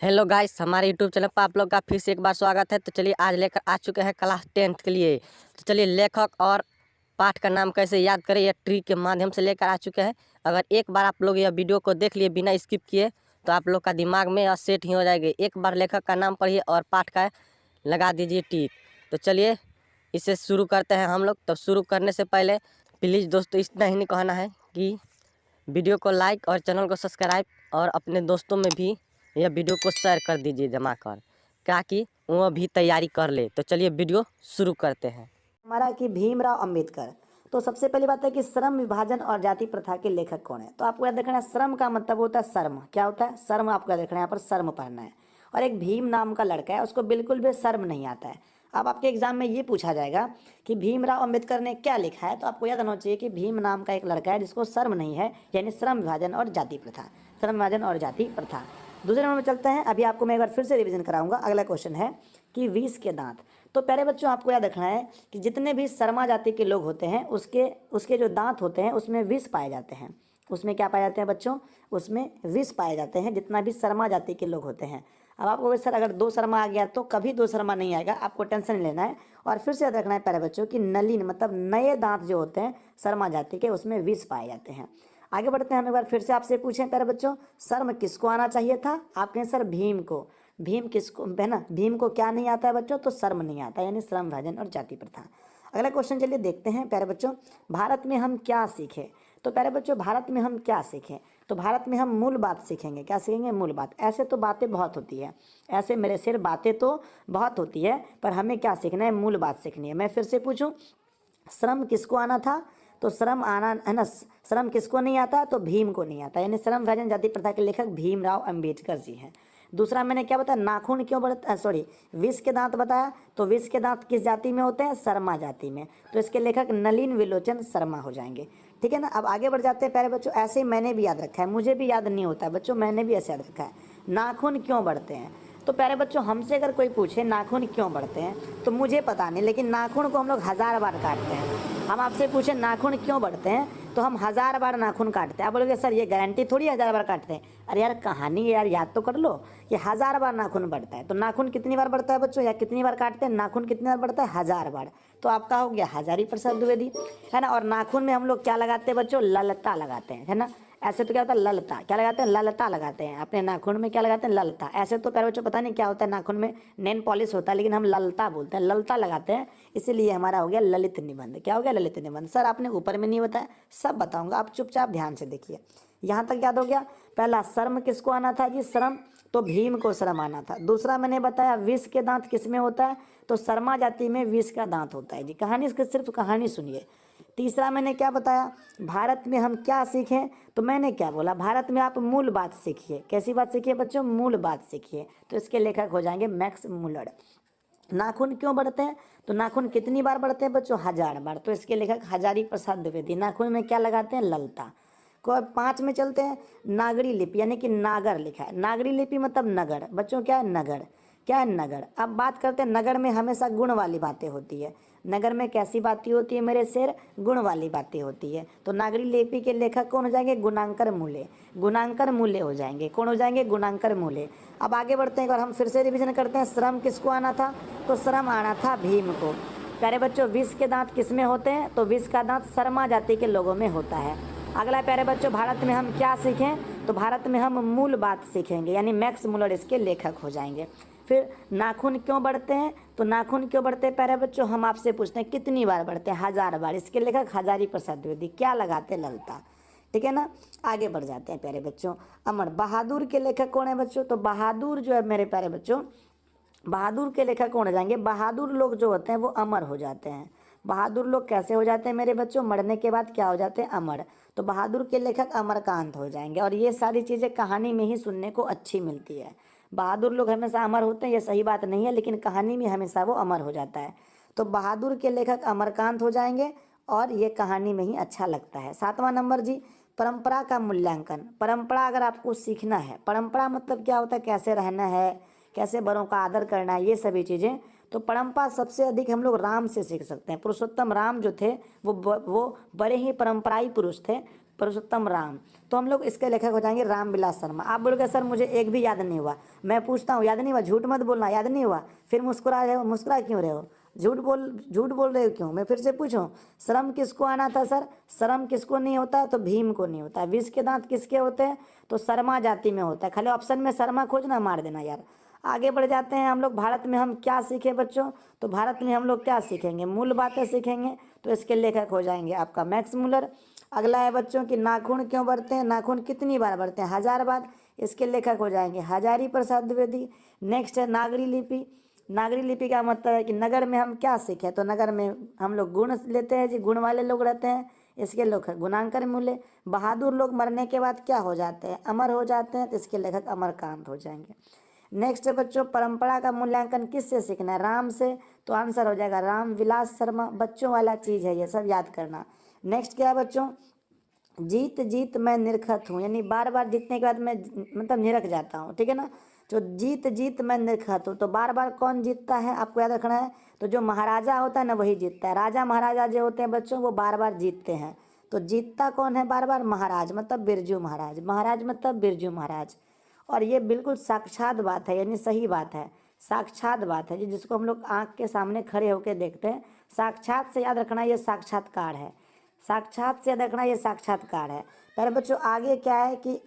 Hello guys, हमारे YouTube channel पर आप लोग का फिर से एक बार स्वागत है। तो चलिए आज लेकर आ चुके हैं क्लास 10th के लिए। तो चलिए लेखक और पाठ का नाम कैसे याद करें यह ट्री के माध्यम से लेकर आ चुके हैं। अगर एक बार आप लोग यह वीडियो को देख लिए बिना स्किप किए तो आप लोग का दिमाग में यह सेट ही हो जाएगी। एक बार लेखक का नाम पढ़िए और पाठ का लगा दीजिए टिक। तो चलिए इसे शुरू करते हैं हम लोग। तो शुरू करने से पहले प्लीज़ दोस्तों इतना ही नहीं कहना है कि वीडियो को लाइक और चैनल को सब्सक्राइब और अपने दोस्तों में भी यह वीडियो को शेयर कर दीजिए जमा कर, ताकि वो भी तैयारी कर ले। तो चलिए वीडियो शुरू करते हैं। हमारा कि भीमराव अंबेडकर। तो सबसे पहली बात है कि श्रम विभाजन और जाति प्रथा के लेखक कौन है। तो आपको याद रखना है श्रम का मतलब होता है शर्म। क्या होता है? शर्म। आपको याद रखना है, यहाँ पर शर्म पढ़ना है। और एक भीम नाम का लड़का है, उसको बिल्कुल भी शर्म नहीं आता है। अब आपके एग्जाम में ये पूछा जाएगा कि भीमराव अंबेडकर ने क्या लिखा है, तो आपको याद होना चाहिए कि भीम नाम का एक लड़का है जिसको शर्म नहीं है, यानी श्रम विभाजन और जाति प्रथा। श्रम विभाजन और जाति प्रथा। दूसरे नंबर में चलते हैं। अभी आपको मैं एक बार फिर से रिवीजन कराऊंगा। अगला क्वेश्चन है कि 20 के दांत। तो प्यारे बच्चों आपको याद रखना है कि जितने भी शर्मा जाति के लोग होते हैं उसके जो दांत होते हैं उसमें विष पाए जाते हैं। उसमें क्या पाए जाते हैं बच्चों? उसमें विष पाए जाते हैं, जितना भी शर्मा जाति के लोग होते हैं। अब आपको सर अगर 2 शर्मा आ गया तो कभी 2 शर्मा नहीं आएगा, आपको टेंशन नहीं लेना है। और फिर से याद रखना है प्यारे बच्चों कि नलिन मतलब नए दांत जो होते हैं शर्मा जाति के, उसमें विष पाए जाते हैं। आगे बढ़ते हैं। हम एक बार फिर से आपसे पूछें प्यारे बच्चों, शर्म किसको आना चाहिए था? आप कहें सर भीम को। भीम किसको है ना? भीम को क्या नहीं आता है बच्चों? तो शर्म नहीं आता, यानी श्रम विभाजन और जाति प्रथा। अगला क्वेश्चन चलिए देखते हैं प्यारे बच्चों, भारत में हम क्या सीखे। तो प्यारे बच्चों भारत में हम क्या सीखें? तो भारत में हम मूल बात सीखेंगे। क्या सीखेंगे? मूल बात। ऐसे तो बातें बहुत होती है, ऐसे मेरे सिर बातें तो बहुत होती है, पर हमें क्या सीखना है? मूल बात सीखनी है। मैं फिर से पूछूं, श्रम किसको आना था? तो श्रम आना है ना। श्रम किसको नहीं आता? तो भीम को नहीं आता, यानी श्रम विभाजन जाति प्रथा के लेखक भीमराव अंबेडकर जी हैं। दूसरा मैंने क्या बताया? नाखून क्यों बढ़ता, सॉरी, विष के दांत बताया। तो विष के दांत किस जाति में होते हैं? शर्मा जाति में। तो इसके लेखक नलिन विलोचन शर्मा हो जाएंगे। ठीक है ना। अब आगे बढ़ जाते हैं प्यारे बच्चों। ऐसे ही मैंने भी याद रखा है, मुझे भी याद नहीं होता है बच्चों, मैंने भी ऐसे याद रखा है। नाखून क्यों बढ़ते हैं? तो प्यारे बच्चों हमसे अगर कोई पूछे नाखून क्यों बढ़ते हैं तो मुझे पता नहीं, लेकिन नाखून को हम लोग 1000 बार काटते हैं। हम आपसे पूछे नाखून क्यों बढ़ते हैं तो हम 1000 बार नाखून काटते हैं। आप बोलोगे सर ये गारंटी थोड़ी 1000 बार काटते हैं। अरे यार कहानी यार याद तो कर लो, ये 1000 बार नाखून बढ़ता है। तो नाखून कितनी बार बढ़ता है बच्चों, या कितनी बार काटते हैं? नाखून कितनी बार बढ़ता है? 1000 बार। तो आपका हो गया हजारी प्रसाद द्विवेदी, है ना। और नाखून में हम लोग क्या लगाते हैं बच्चों? ललता लगाते हैं, है ना। ऐसे तो क्या होता है? ललता। क्या लगाते हैं? ललता लगाते हैं। अपने नाखून में क्या लगाते हैं? ललता। ऐसे तो प्यारे बच्चों पता नहीं क्या होता है, नाखून में नेल पॉलिश होता है, लेकिन हम ललता बोलते हैं, ललता लगाते हैं। इसीलिए हमारा हो गया ललित निबंध। क्या हो गया? ललित निबंध। सर आपने ऊपर में नहीं बताया, सब बताऊंगा, आप चुपचाप ध्यान से देखिए। यहाँ तक याद हो गया। पहला शर्म किसको आना था जी? श्रम। तो भीम को श्रम आना था। दूसरा मैंने बताया विष के दांत किस में होता है? तो शर्मा जाति में विष का दांत होता है जी। कहानी इसकी सिर्फ कहानी सुनिए। तीसरा मैंने क्या बताया? भारत में हम क्या सीखें? तो मैंने क्या बोला? भारत में आप मूल बात सीखिए। कैसी बात सीखिए बच्चों? मूल बात सीखिए। तो इसके लेखक हो जाएंगे मैक्स मुलर। नाखून क्यों बढ़ते हैं? तो नाखून कितनी बार बढ़ते हैं बच्चों? 1000 बार। तो इसके लेखक हजारी प्रसाद द्विवेदी। नाखून में क्या लगाते हैं? ललता को। 5 में चलते हैं। नागरी लिपि यानी कि नागर लिखा है। नागरी लिपि मतलब नगर। बच्चों क्या है? नगर। क्या है? नगर। अब बात करते हैं, नगर में हमेशा गुण वाली बातें होती है। नगर में कैसी बातें होती है मेरे शेर? गुण वाली बातें होती है। तो नागरी लिपि के लेखक कौन हो जाएंगे? गुणांकर मूले। गुणांकर मूल्य हो जाएंगे। कौन हो जाएंगे? गुणांकर मूल्य। अब आगे बढ़ते हैं, एक बार हम फिर से रिवीजन करते हैं। श्रम किसको आना था? तो श्रम आना था भीम को। प्यारे बच्चों विष के दांत किस में होते हैं? तो विष का दांत शर्मा जाति के लोगों में होता है। अगला प्यारे बच्चों, भारत में हम क्या सीखें? तो भारत में हम मूल बात सीखेंगे, यानी मैक्स मुलर इसके लेखक हो जाएंगे। फिर नाखून क्यों बढ़ते हैं? तो नाखून क्यों बढ़ते हैं प्यारे बच्चों? हम आपसे पूछते हैं कितनी बार बढ़ते हैं? 1000 बार। इसके लेखक हजारी प्रसाद द्विवेदी। क्या लगाते हैं? ललता। ठीक है ना। आगे बढ़ जाते हैं प्यारे बच्चों। अमर बहादुर के लेखक कौन है बच्चों? तो बहादुर जो है मेरे प्यारे बच्चों, बहादुर के लेखक कौन हो जाएंगे? बहादुर लोग जो होते हैं वो अमर हो जाते हैं। बहादुर लोग कैसे हो जाते हैं मेरे बच्चों? मरने के बाद क्या हो जाते हैं? अमर। तो बहादुर के लेखक अमरकांत हो जाएंगे। और ये सारी चीज़ें कहानी में ही सुनने को अच्छी मिलती है। बहादुर लोग हमेशा अमर होते हैं, ये सही बात नहीं है, लेकिन कहानी में हमेशा वो अमर हो जाता है। तो बहादुर के लेखक अमरकांत हो जाएंगे, और ये कहानी में ही अच्छा लगता है। 7वां नंबर जी, परंपरा का मूल्यांकन। परंपरा अगर आपको सीखना है, परंपरा मतलब क्या होता है? कैसे रहना है, कैसे बड़ों का आदर करना है, ये सभी चीज़ें। तो परंपरा सबसे अधिक हम लोग राम से सीख सकते हैं। पुरुषोत्तम राम जो थे वो बड़े ही परंपराई पुरुष थे। पुरुषोत्तम राम, तो हम लोग इसके लेखक हो जाएंगे रामविलास शर्मा। आप बोलोगे सर मुझे एक भी याद नहीं हुआ, मैं पूछता हूँ याद नहीं हुआ, झूठ मत बोलना, याद नहीं हुआ, फिर मुस्कुरा रहे हो, मुस्कुरा क्यों रहे हो, झूठ बोल रहे हो क्यों? मैं फिर से पूछूं, श्रम किसको आना था सर? श्रम किसको नहीं होता? तो भीम को नहीं होता। विष के दांत किसके होते हैं? तो शर्मा जाति में होता है। खाली ऑप्शन में शर्मा खोजना, मार देना यार। आगे बढ़ जाते हैं हम लोग। भारत में हम क्या सीखे बच्चों? तो भारत में हम लोग क्या सीखेंगे? मूल बातें सीखेंगे। तो इसके लेखक हो जाएंगे आपका मैक्स मुलर। अगला है बच्चों कि नाखून क्यों बढ़ते हैं? नाखून कितनी बार बढ़ते हैं? 1000 बार। इसके लेखक हो जाएंगे हजारी प्रसाद द्विवेदी। नेक्स्ट है नागरी लिपि। नागरी लिपि का मतलब है कि नगर में हम क्या सीखें? तो नगर में हम लोग गुण लेते हैं जी, गुण वाले लोग रहते हैं। इसके लेखक गुणांकर मूल्य। बहादुर लोग मरने के बाद क्या हो जाते हैं? अमर हो जाते हैं। तो इसके लेखक अमरकांत हो जाएंगे। नेक्स्ट है बच्चों, परंपरा का मूल्यांकन किससे सीखना है? राम से। तो आंसर हो जाएगा रामविलास शर्मा। बच्चों वाला चीज है ये, सब याद करना। नेक्स्ट क्या है बच्चों? जीत जीत मैं निरखत हूँ, यानी बार बार जीतने के बाद मैं मतलब निरख जाता हूँ, ठीक है ना। तो जीत जीत मैं निरखत हूँ, तो बार बार कौन जीतता है आपको याद रखना है। तो जो महाराजा होता है ना वही जीतता है। राजा महाराजा जो होते हैं बच्चों वो बार बार जीतते हैं। तो जीतता कौन है बार बार? महाराज, मतलब बिरजू महाराज। महाराज मतलब बिरजू महाराज। और ये बिल्कुल साक्षात बात है, यानी सही बात है, साक्षात बात है जी, जिसको हम लोग आंख के सामने खड़े होकर देखते हैं। साक्षात से याद रखना ये साक्षात्कार है। साक्षात से याद रखना ये साक्षात्कार है। पर बच्चों आगे क्या है कि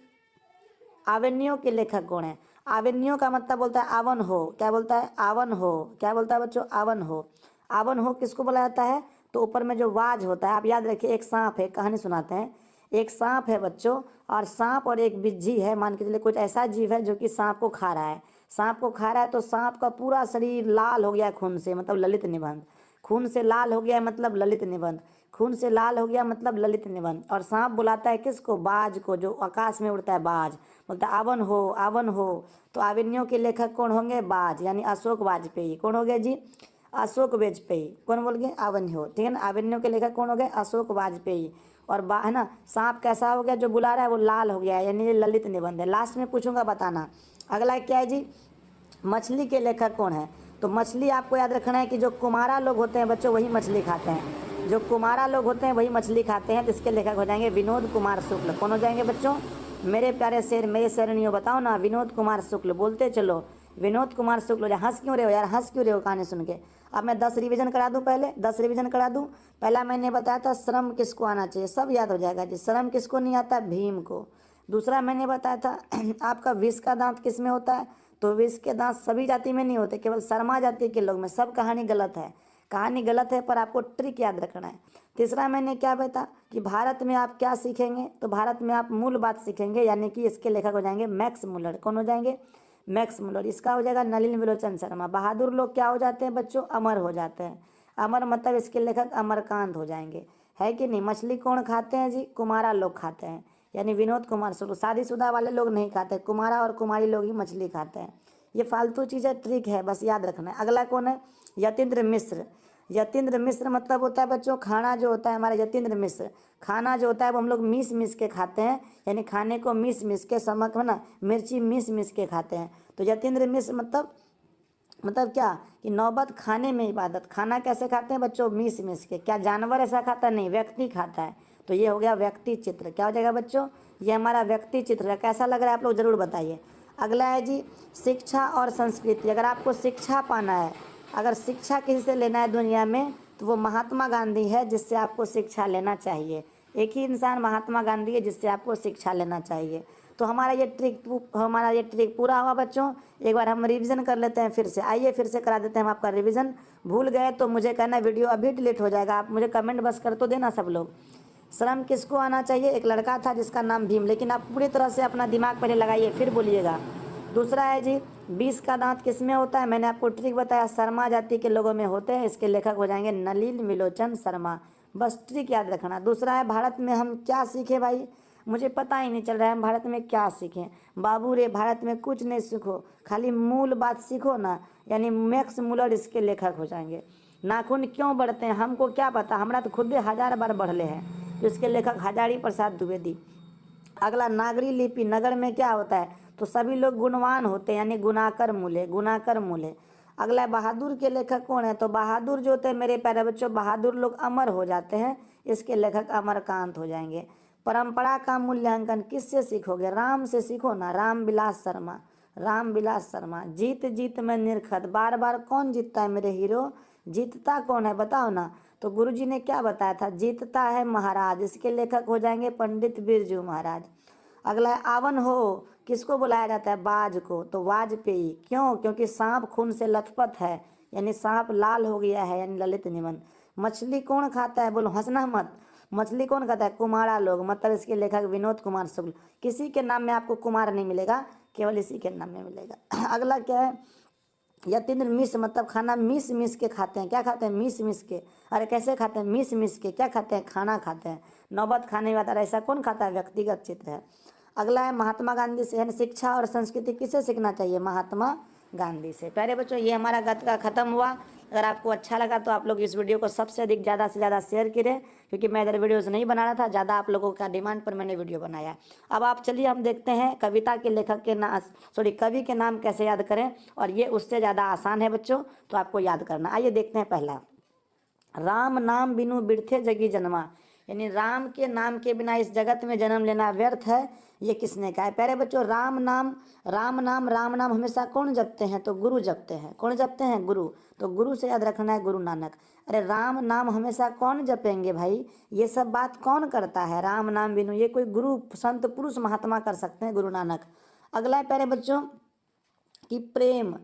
आवन्यों के लेखक कौन है? आवन्यों का मतलब बोलता है आवन हो। क्या बोलता है? आवन हो। क्या बोलता है बच्चों? आवन हो। आवन हो किसको बोला जाता है? तो ऊपर में जो वाज होता है, आप याद रखिए, एक सांप है, कहानी सुनाते हैं। एक सांप है बच्चों, और सांप और एक बिज्जी है, मान के चलिए कुछ ऐसा जीव है जो कि सांप को खा रहा है। सांप को खा रहा है तो सांप का पूरा शरीर लाल हो गया खून से, मतलब ललित निबंध। खून से लाल हो गया मतलब ललित निबंध। खून से लाल हो गया मतलब ललित निबंध। और सांप बुलाता है किसको? बाज को, जो आकाश में उड़ता है, बाज। बोलता है आवन हो, आवन हो। तो आवन्यों के लेखक कौन होंगे? बाज, यानी अशोक वाजपेयी। कौन हो गए जी? अशोक वाजपेयी। कौन बोल गए? आवन्य हो, ठीक है ना। आवन्यों के लेखक कौन हो गए? अशोक वाजपेयी। और बा है ना, सांप कैसा हो गया? जो बुला रहा है वो लाल हो गया है, यानी ये ललित निबंध है। लास्ट में पूछूंगा, बताना। अगला क्या है जी? मछली के लेखक कौन है? तो मछली आपको याद रखना है कि जो कुमारा लोग होते हैं बच्चों वही मछली खाते हैं। जो कुमारा लोग होते हैं वही मछली खाते हैं। तो इसके लेखक हो जाएंगे विनोद कुमार शुक्ल। कौन हो जाएंगे बच्चों? मेरे प्यारे शेर, मेरे शेरनियों, बताओ ना, विनोद कुमार शुक्ल बोलते चलो। विनोद कुमार शुक्ल। हंस क्यों रहे हो यार? हंस क्यों रहे हो कहानी सुन के? अब मैं 10 रिवीजन करा दूं, पहले 10 रिवीजन करा दूं। पहला मैंने बताया था श्रम किसको आना चाहिए, सब याद हो जाएगा जी। श्रम किसको नहीं आता? भीम को। दूसरा मैंने बताया था आपका विष का दांत किस में होता है? तो विष के दांत सभी जाति में नहीं होते, केवल शर्मा जाति के लोग में। सब कहानी गलत है, कहानी गलत है, पर आपको ट्रिक याद रखना है। तीसरा मैंने क्या बताया कि भारत में आप क्या सीखेंगे? तो भारत में आप मूल बात सीखेंगे, यानी कि इसके लेखक हो जाएंगे मैक्स मुलर। कौन हो जाएंगे? Max Muller. इसका हो जाएगा नलिन विलोचन शर्मा। बहादुर लोग क्या हो जाते हैं बच्चों? अमर हो जाते हैं। अमर मतलब इसके लेखक अमरकांत हो जाएंगे, है कि नहीं। मछली कौन खाते हैं जी? कुमारा लोग खाते हैं, यानी विनोद कुमार शुक्ल। शादीशुदा वाले लोग नहीं खाते, कुमारा और कुमारी लोग ही मछली खाते हैं। ये फालतू चीज़ें ट्रिक है, बस याद रखना है। अगला कौन है? यतीन्द्र मिश्र। यतीन्द्र मिश्र मतलब होता है बच्चों, खाना जो होता है हमारा यतीन्द्र मिश्र, खाना जो होता है वो हम लोग मीस मीस के खाते हैं, यानी खाने को मीस मीस के, समक है ना, मिर्ची मीस मीस के खाते हैं। तो यतीन्द्र मिश्र मतलब क्या कि नौबत खाने में इबादत। खाना कैसे खाते हैं बच्चों? मीस मीस के। क्या जानवर ऐसा खाता है? नहीं, व्यक्ति खाता है। तो ये हो गया व्यक्ति चित्र। क्या हो जाएगा बच्चों? ये हमारा व्यक्ति चित्र है। कैसा लग रहा है आप लोग जरूर बताइए। अगला है जी शिक्षा और संस्कृति। अगर आपको शिक्षा पाना है, अगर शिक्षा किसी से लेना है दुनिया में, तो वो महात्मा गांधी है जिससे आपको शिक्षा लेना चाहिए। एक ही इंसान महात्मा गांधी है जिससे आपको शिक्षा लेना चाहिए। तो हमारा ये ट्रिक पूरा हुआ बच्चों। एक बार हम रिवीजन कर लेते हैं फिर से। आइए फिर से करा देते हैं हम आपका रिवीजन। भूल गए तो मुझे कहना, वीडियो अभी डिलीट हो जाएगा, आप मुझे कमेंट बस कर तो देना सब लोग। श्रम किसको आना चाहिए? एक लड़का था जिसका नाम भीम, लेकिन आप पूरी तरह से अपना दिमाग पहले लगाइए फिर बोलिएगा। दूसरा है जी विष का दांत किस में होता है? मैंने आपको ट्रिक बताया, शर्मा जाति के लोगों में होते हैं। इसके लेखक हो जाएंगे नलिन विलोचन शर्मा। बस ट्रिक याद रखना। दूसरा है भारत में हम क्या सीखे भाई? मुझे पता ही नहीं चल रहा है हम भारत में क्या सीखें। बाबू रे, भारत में कुछ नहीं सीखो, खाली मूल बात सीखो ना, यानी मैक्स मुलर इसके लेखक हो जाएंगे। नाखून क्यों बढ़ते हैं हमको क्या पता, हमारा तो खुद 1000 बार बढ़ले हैं। तो इसके लेखक हजारी प्रसाद द्विवेदी। अगला नागरी लिपि। नगर में क्या होता है? तो सभी लोग गुणवान होते हैं, यानी गुणाकर मूल्य, गुणाकर मूल्य। अगला बहादुर के लेखक कौन है? तो बहादुर जो होते हैं मेरे प्यारे बच्चों, बहादुर लोग अमर हो जाते हैं। इसके लेखक अमरकांत हो जाएंगे। परंपरा का मूल्यांकन किससे सीखोगे? राम से सीखो ना, राम विलास शर्मा, राम विलास शर्मा। जीत जीत में निरखत, बार बार कौन जीतता है मेरे हीरो? जीतता कौन है बताओ ना। तो गुरुजी ने क्या बताया था? जीतता है महाराज। इसके लेखक हो जाएंगे पंडित बिरजू महाराज। अगला है आवन हो, किसको बुलाया जाता है? बाज को। तो वाजपेयी। क्यों? क्योंकि सांप खून से लथपथ है, यानी सांप लाल हो गया है, यानी ललित निबंध। मछली कौन खाता है? बोलो, हंसना मत। मछली कौन खाता है? कुम्हारा लोग, मतलब इसके लेखक विनोद कुमार शुक्ल। किसी के नाम में आपको कुमार नहीं मिलेगा, केवल इसी के नाम में मिलेगा। अगला क्या है? यतीन्द्र मिश्र, मतलब खाना मिस मिस के खाते हैं। क्या खाते हैं? मिस मिस के। अरे कैसे खाते हैं? मिस मिस के। क्या खाते हैं? खाना खाते हैं। नौबत खाने में आता है, ऐसा कौन खाता है? व्यक्तिगत चित्र है। अगला है महात्मा गांधी से, यानी शिक्षा और संस्कृति किससे सीखना चाहिए? महात्मा गांधी से। प्यारे बच्चों, ये हमारा गतका खत्म हुआ। अगर आपको अच्छा लगा तो आप लोग इस वीडियो को सबसे अधिक ज़्यादा से ज़्यादा शेयर करें, क्योंकि मैं इधर वीडियोज़ नहीं बना रहा था, ज़्यादा आप लोगों का डिमांड पर मैंने वीडियो बनाया। अब आप चलिए हम देखते हैं कविता के लेखक के कवि के नाम कैसे याद करें, और ये उससे ज़्यादा आसान है बच्चों, तो आपको याद करना। आइए देखते हैं पहला। राम नाम बिनु बिरथे जगी जन्मा, यानी राम के नाम के बिना इस जगत में जन्म लेना व्यर्थ है। ये किसने कहा है? प्यारे बच्चों, राम नाम हमेशा कौन जपते हैं? तो गुरु जपते हैं। कौन जपते हैं? गुरु। तो गुरु से याद रखना है, गुरु नानक। अरे राम नाम हमेशा कौन जपेंगे भाई? ये सब बात कौन करता है? राम नाम बिनु, ये कोई गुरु संत पुरुष महात्मा कर सकते हैं, गुरु नानक। अगला है प्यारे बच्चों कि प्रेम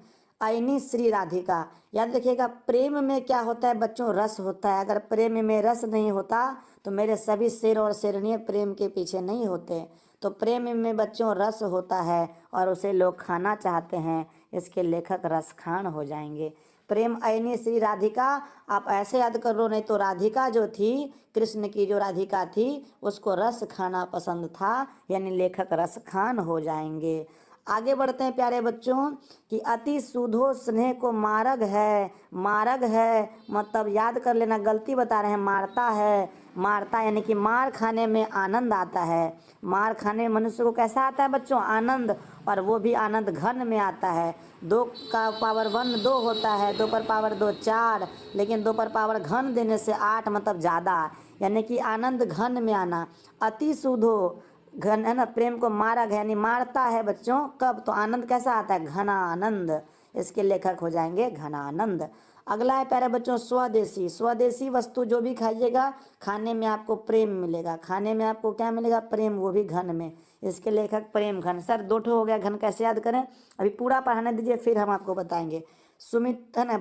आईनी श्री राधिका। याद रखिएगा, प्रेम में क्या होता है बच्चों? रस होता है। अगर प्रेम में रस नहीं होता तो मेरे सभी शेर और शेरनियाँ प्रेम के पीछे नहीं होते। तो प्रेम में बच्चों रस होता है और उसे लोग खाना चाहते हैं, इसके लेखक रस खान हो जाएंगे। प्रेम आईनी श्री राधिका, आप ऐसे याद कर लो, नहीं तो राधिका जो थी, कृष्ण की जो राधिका थी, उसको रस खाना पसंद था, यानी लेखक रस खान हो जाएंगे। आगे बढ़ते हैं प्यारे बच्चों कि अति सुधो स्नेह को मार्ग है। मार्ग है मतलब याद कर लेना, गलती बता रहे हैं, मारता है। मारता यानी कि मार खाने में आनंद आता है। मार खाने में मनुष्य को कैसा आता है बच्चों? आनंद, और वो भी आनंद घन में आता है। 2 का पावर 1 2 होता है, 2 पर पावर 2 4, लेकिन 2 पर पावर घन देने से 8, मतलब ज़्यादा, यानी कि आनंद घन में आना। अति सुधो घन है ना, प्रेम को मार्ग है, यानी मारता है बच्चों। कब? तो आनंद कैसा आता है? घना आनंद। इसके लेखक हो जाएंगे घना आनंद। अगला है प्यारे बच्चों स्वदेशी। स्वदेशी वस्तु जो भी खाइएगा, खाने में आपको प्रेम मिलेगा। खाने में आपको क्या मिलेगा? प्रेम, वो भी घन में। इसके लेखक प्रेम घन। सर 2 ठो हो गया, घन कैसे याद करें? अभी पूरा पढ़ाने दीजिए, फिर हम आपको बताएंगे। सुमित है ना,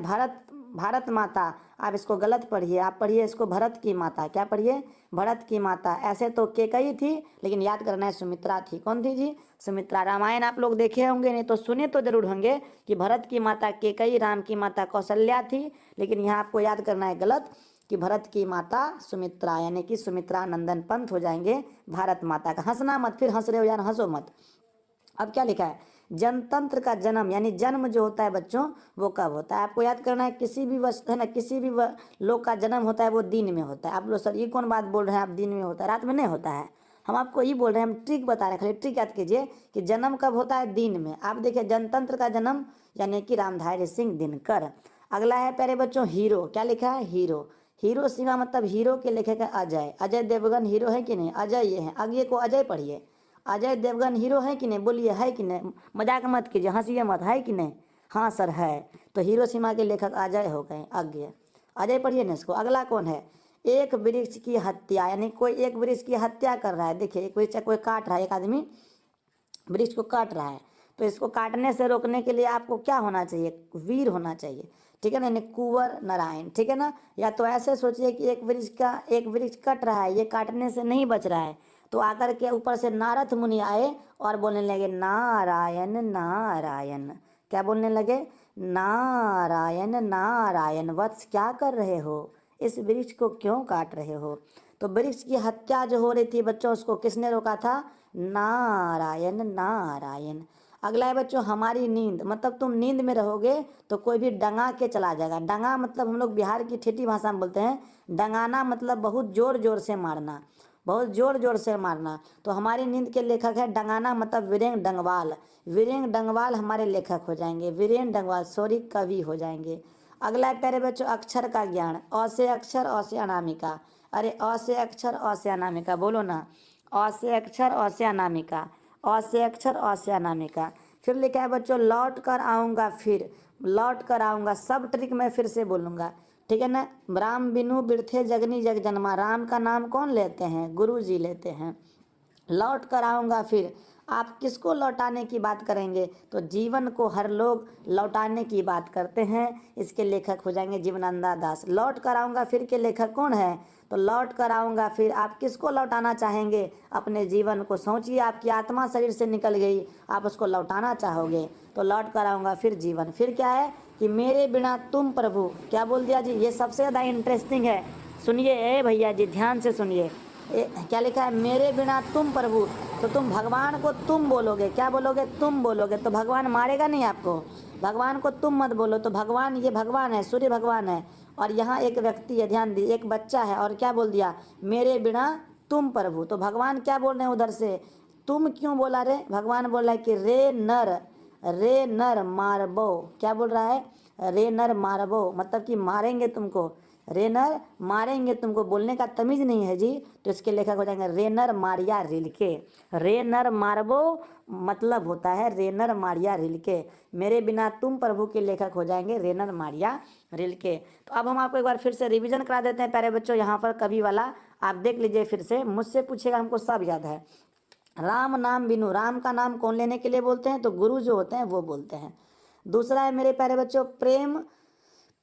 भारत माता, आप इसको गलत पढ़िए, आप पढ़िए इसको भरत की माता। क्या पढ़िए? भरत की माता। ऐसे तो केकई थी, लेकिन याद करना है सुमित्रा थी। कौन थी जी? सुमित्रा। रामायण आप लोग देखे होंगे, नहीं तो सुने तो जरूर होंगे कि भरत की माता केकई, राम की माता कौशल्या थी, लेकिन यहाँ आपको याद करना है गलत कि भरत की माता सुमित्रा, यानी कि सुमित्रा नंदन पंत हो जाएंगे भारत माता का। हंसना मत, फिर हंस रहे हो यार, हंसो मत। अब क्या लिखा है? जनतंत्र का जन्म, यानी जन्म जो होता है बच्चों वो कब होता है? आपको याद करना है, किसी भी वस्तु है ना, किसी भी लोग का जन्म होता है वो दिन में होता है। आप लोग सर ये कौन बात बोल रहे हैं? आप दिन में होता है, रात में नहीं होता है। हम आपको ये बोल रहे हैं, हम ट्रिक बता रहे हैं, खाली ट्रिक याद कीजिए कि जन्म कब होता है? दिन में। आप देखिए जनतंत्र का जन्म यानी कि रामधारी सिंह दिनकर। अगला है प्यारे बच्चों हीरो। क्या लिखा है? हीरो। हीरो सिंह मतलब हीरो के लेखक है अजय। अजय देवगन हीरो है कि नहीं? अजय ये है, आगे को अजय पढ़िए। अजय देवगन हीरो है कि नहीं? बोलिए है कि नहीं? मजाक मत कीजिए, हंसिए मत, है कि नहीं? हाँ सर है। तो हिरोशिमा के लेखक अजय हो गए। आगे अजय पढ़िए ना इसको। अगला कौन है? एक वृक्ष की हत्या, यानी कोई एक वृक्ष की हत्या कर रहा है। देखिए एक वृक्ष कोई काट रहा है, एक आदमी वृक्ष को काट रहा है, तो इसको काटने से रोकने के लिए आपको क्या होना चाहिए? वीर होना चाहिए, ठीक है ना, यानी कुंवर नारायण, ठीक है ना। या तो ऐसे सोचिए कि एक वृक्ष कट रहा है, ये काटने से नहीं बच रहा है, तो आकर के ऊपर से नारद मुनि आए और बोलने लगे नारायण नारायण। क्या बोलने लगे? नारायण नारायण। वत्स क्या कर रहे हो? इस वृक्ष को क्यों काट रहे हो? तो वृक्ष की हत्या जो हो रही थी बच्चों, उसको किसने रोका था? नारायण नारायण। अगला है बच्चों हमारी नींद। मतलब तुम नींद में रहोगे तो कोई भी डंगा के चला जाएगा। डंगा मतलब हम लोग बिहार की ठेठी भाषा में बोलते हैं, डंगाना मतलब बहुत जोर जोर से मारना, बहुत जोर जोर से मारना। तो हमारी नींद के लेखक है डंगाना, मतलब वीरेंद्र डंगवाल। वीरेंद्र डंगवाल हमारे लेखक हो जाएंगे, वीरेंद्र डंगवाल, सॉरी कवि हो जाएंगे। अगला है प्यारे बच्चों अक्षर का ज्ञान। अ से अक्षर, अ से अनामिका। अरे अ से अक्षर, अ से अनामिका बोलो ना। अ से अक्षर अ से अनामिका, अ से अक्षर अ से अनामिका। फिर लिखा है बच्चों लौट कर आऊँगा फिर, लौट कर आऊँगा, सब ट्रिक मैं फिर से बोलूँगा, ठीक है ना। राम बिनु बिरथे जगनी जग जन्मा, राम का नाम कौन लेते हैं? गुरु जी लेते हैं। लौट कर आऊँगा फिर, आप किसको लौटाने की बात करेंगे? तो जीवन को हर लोग लौटाने की बात करते हैं। इसके लेखक हो जाएंगे जीवनानंदा दास। लौट कर आऊँगा फिर के लेखक कौन है? तो लौट कर आऊँगा फिर, आप किसको लौटाना चाहेंगे? अपने जीवन को। सोचिए आपकी आत्मा शरीर से निकल गई, आप उसको लौटाना चाहोगे, तो लौट कर आऊँगा फिर जीवन। फिर क्या है कि मेरे बिना तुम प्रभु, क्या बोल दिया जी? ये सबसे ज़्यादा इंटरेस्टिंग है, सुनिए ए भैया जी, ध्यान से सुनिए। क्या लिखा है? मेरे बिना तुम प्रभु, तो तुम भगवान को तुम बोलोगे, क्या बोलोगे? तुम बोलोगे, तो भगवान मारेगा नहीं आपको। भगवान को तुम मत बोलो, तो भगवान, ये भगवान है, सूर्य भगवान है, और यहाँ एक व्यक्ति है, ध्यान दी, एक बच्चा है, और क्या बोल दिया? मेरे बिना तुम प्रभु। तो भगवान क्या बोल रहे हैं उधर से? तुम क्यों बोला रे? भगवान बोल रहा है कि रे नर मारबो, क्या बोल रहा है? रे नर मारबो, मतलब कि मारेंगे तुमको, रे नर मारेंगे तुमको। बोलने का तमीज नहीं है जी, तो इसके लेखक हो जाएंगे रे नर मारिया रिलके। रे नर मारबो मतलब होता है रे नर मारिया रिलके। मेरे बिना तुम प्रभु के लेखक हो जाएंगे रे नर मारिया रिलके। तो अब हम आपको एक बार फिर से रिवीजन करा देते हैं प्यारे बच्चों। यहाँ पर कवि वाला आप देख लीजिए फिर से, मुझसे पूछेगा, हमको सब याद है। राम नाम बिनु, राम का नाम कौन लेने के लिए बोलते हैं? तो गुरु जो होते हैं वो बोलते हैं। दूसरा है मेरे प्यारे बच्चों प्रेम।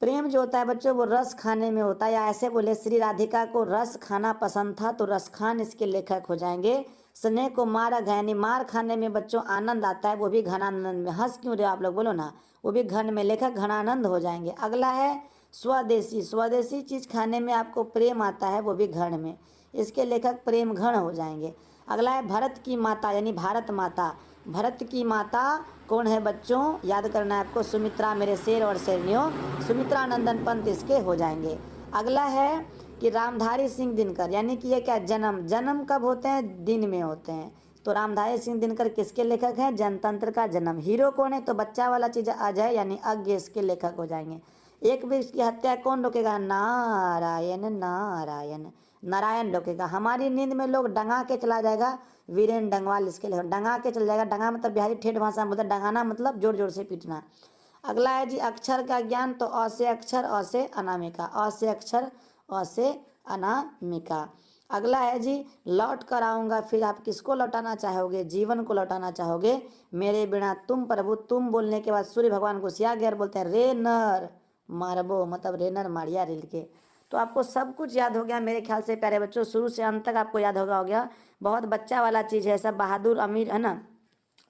प्रेम जो होता है बच्चों वो रस खाने में होता है, या ऐसे बोले श्री राधिका को रस खाना पसंद था, तो रस खान इसके लेखक हो जाएंगे। स्नेह को मार घैनी, मार खाने में बच्चों आनंद आता है, वो भी घनानंद में। हंस क्यों रहे आप लोग, बोलो ना, वो भी घन में, लेखक घनानंद हो जाएंगे। अगला है स्वदेशी, स्वदेशी चीज खाने में आपको प्रेम आता है, वो भी घन में, इसके लेखक प्रेम घन हो जाएंगे। अगला है भरत की माता, यानी भारत माता। भरत की माता कौन है बच्चों? याद करना है आपको, सुमित्रा, मेरे शेर और शेरनियों, सुमित्रा नंदन पंत इसके हो जाएंगे। अगला है कि रामधारी सिंह दिनकर, यानी कि ये क्या, जन्म कब होते हैं? दिन में होते हैं। तो रामधारी सिंह दिनकर किसके लेखक हैं? जनतंत्र का जन्म। हीरो कौन है? तो बच्चा वाला चीज अजय यानी अज्ञ इसके लेखक हो जाएंगे। एक वृक्ष की हत्या कौन रोकेगा? नारायण, नारायण, नारायण रोकेगा। हमारी नींद में लोग डंगा के चला जाएगा, वीरेन डंगवाल इसके लिए, डंगा के चल जाएगा। डंगा मतलब बिहारी ठेठ भाषा में बोलते हैं, डंगाना मतलब जोर जोर से पीटना। अगला है जी अक्षर का ज्ञान, तो अ से अक्षर अ से अनामिका, अ से अक्षर अ से अनामिका। अगला है जी लौट कर आऊँगा फिर, आप किसको लौटाना चाहोगे? जीवन को लौटाना चाहोगे। मेरे बिना तुम प्रभु, तुम बोलने के बाद सूर्य भगवान को सिया गैर बोलते हैं रे नर मारबो, मतलब रे नर मारिया रिल के। तो आपको सब कुछ याद हो गया मेरे ख्याल से प्यारे बच्चों, शुरू से अंत तक आपको याद होगा, हो गया। बहुत बच्चा वाला चीज़ है, सब बहादुर अमीर है ना।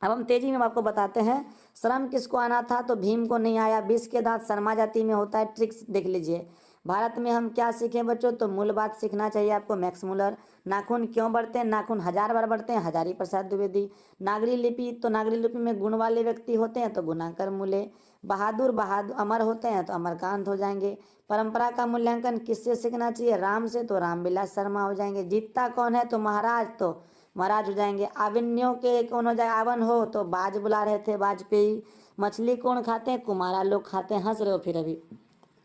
अब हम तेजी में आपको बताते हैं। श्रम किसको आना था? तो भीम को नहीं आया। विष के दांत शर्मा जाति में होता है, ट्रिक्स देख लीजिए। भारत में हम क्या सीखें बच्चों? तो मूल बात सीखना चाहिए आपको, मैक्स मूलर। नाखून क्यों बढ़ते हैं? नाखून 1000 बार बढ़ते हैं, हजारी प्रसाद द्विवेदी। नागरी लिपि, तो नागरी लिपि में गुण वाले व्यक्ति होते हैं, तो गुणाकर मूल्य। बहादुर अमर होते हैं, तो अमरकांत हो जाएंगे। परंपरा का मूल्यांकन किससे सीखना चाहिए? राम से, तो रामविलास शर्मा हो जाएंगे। जीतता कौन है? तो महाराज, तो महाराज हो जाएंगे। आविन्यों के कौन हो जाए? आवन हो, तो बाज बुला रहे थे, वाजपेयी। मछली कौन खाते हैं? कुमारा लोग खाते हैं। हंस रहे हो फिर अभी।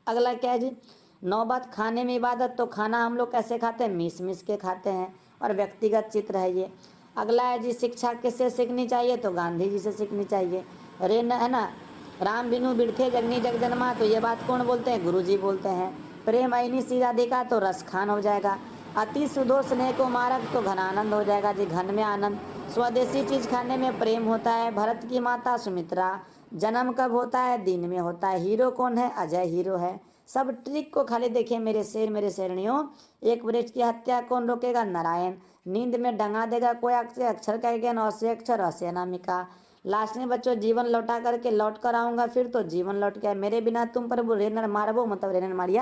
अगला क्या है जी? नौबत खाने में इबादत, तो खाना हम लोग कैसे खाते हैं? मिस मिस के खाते हैं, और व्यक्तिगत चित्र है ये। अगला है जी शिक्षा किससे सीखनी चाहिए? तो गांधी जी से सीखनी चाहिए। रे न है ना, राम बिनु बिरथे जगनी जग जन्मा, तो ये बात कौन बोलते हैं? गुरु जी बोलते हैं। प्रेम ऐनी सी राधिका, तो रस खान हो जाएगा। अति सुधो स्नेह को मारक, तो घनानंद हो जाएगा जी, घन में आनंद। स्वदेशी चीज खाने में प्रेम होता है। भरत की माता सुमित्रा। जन्म कब होता है? दिन में होता है। हीरो कौन है? अजय हीरो है। सब ट्रिक को खाली देखिए मेरे शेर मेरे शेरनियों। एक वृक्ष की हत्या कौन रोकेगा? नारायण। नींद में डंगा देगा कोई? अक्षर का ज्ञान, अ से अक्षर अ से अनामिका। लास्ट में बच्चों जीवन लौटा करके लौट कर आऊंगा फिर, तो जीवन लौट गया। मेरे बिना तुम प्रभु रे नर मारबो, मतलब रे नर मारिया